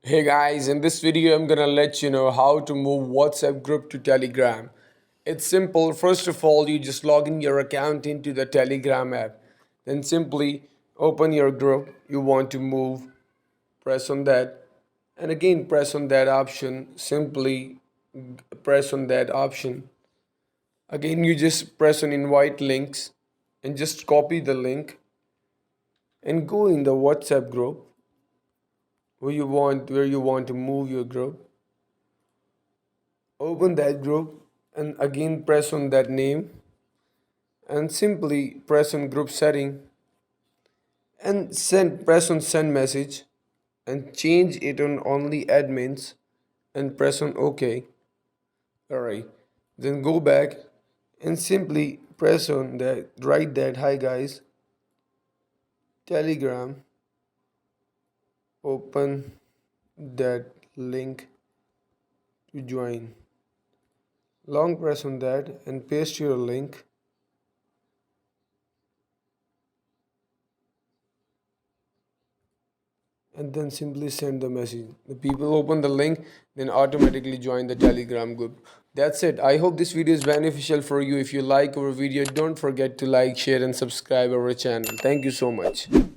Hey guys, in this video I'm gonna let you know how to move WhatsApp group to Telegram. It's simple. First of all, you just log in your account into the Telegram app. Then simply open your group you want to move, press on that, and again press on that option. Simply press on that option. Again, you just press on invite links and just copy the link and go in the WhatsApp group where you want to move your group. Open that group and again press on that name and simply press on group setting and press on send message and change it on only admins and press on OK. Alright, then go back and simply press on that, write that hi guys, Telegram, open that link to join. Long press on that and paste your link and then simply send the message. The people open the link, then automatically join the Telegram group. That's it. I hope this video is beneficial for you. If you like our video, don't forget to like, share, and subscribe our channel. Thank you so much.